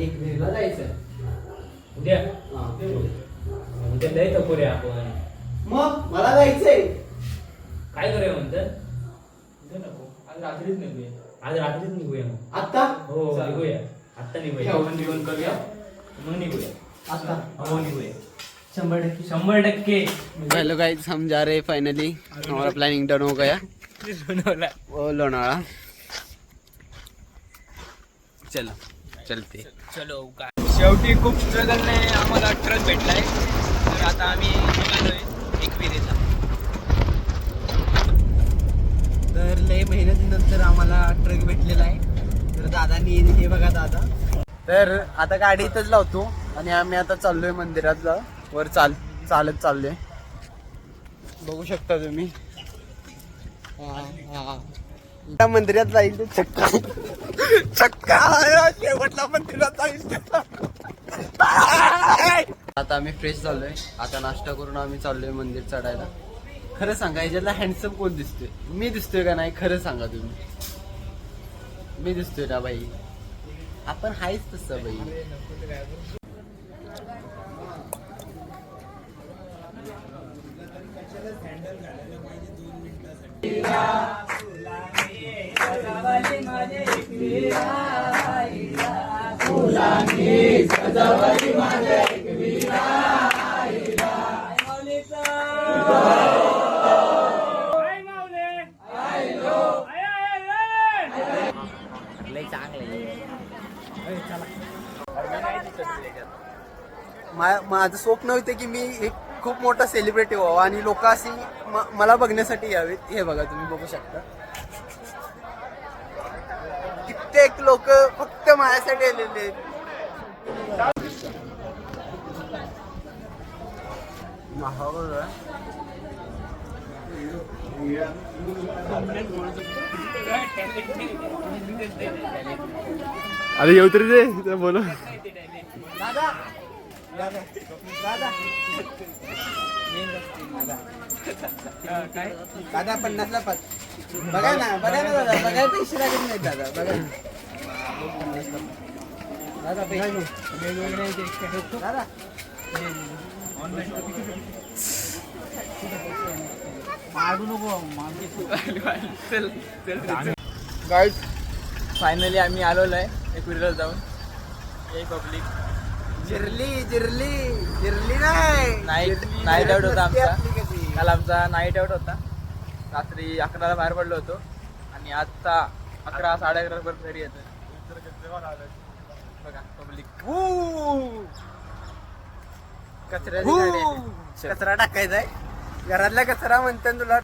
एकविरीला जायचं उद्या हा. उद्या जायचं पुरे आपण. मग मला जायचंय. काय करूया म्हणतात उद्या नको, आज रात्रीच निघूया. आज रात्रीच निघूया मग. आता हो निघूया, आत्ता निघूया. जेवण बिवण करूया. मग निघूया. आता हो निघूया 100%. 100%. हेलो गाइस, हम जा रहे हैं फाइनली. हमारा प्लानिंग डन हो गया. वो लोनावाला. चलो चलते. चलो शेवटी खूप स्ट्रगलने आम्हाला ट्रक भेटलाय. तर आता आम्ही निघालोय एकविरीला. तर लय मेहनतीनंतर आम्हाला ट्रक भेटलेला आहे. तर दादानी हे बघा दादा. तर आता गाडी इथंच लावतो आणि आम्ही आता चाललोय मंदिरात वर चालत चाललोय. बघू शकता तुम्ही. त्या मंदिरात जाईल चक्का शेवटला मंदिरात जाईल. आता आम्ही फ्रेश झालोय. आता नाश्ता करून आम्ही चाललोय मंदिर चढायला. खरं सांगा याच्यातला हँडसम कोण दिसतोय? मी दिसतोय का नाही खरं सांगा तुम्ही. मी दिसतोय ना बाई? आपण हायच तसं बाई. माझं स्वप्न होतं की मी एक खूप मोठा सेलिब्रिटी व्हावा आणि लोक अशी मला बघण्यासाठी यावेत. हे बघा तुम्ही बघू शकता कित्येक लोक फक्त माझ्यासाठी आलेले आहेत. अरे येऊ तरी दे बोल. दादा दादा दादा 50ला 5. बघा ना दादा. बघा पैसे लागत नाही दादा. बघा दादा दादा गाईड फायनली आम्ही आलेलो आहे एकविरीला जाऊन. हे पब्लिक जिरली नाही. नाईट आउट होता आमचा. काल आमचा नाईट आउट होता. रात्री 11ला बाहेर पडलो होतो आणि आता 11 11:30 पर्यंत घरी येतो. बघा पब्लिक कचरा टाकायचा आहे. घरातला कचरा म्हणतात तुला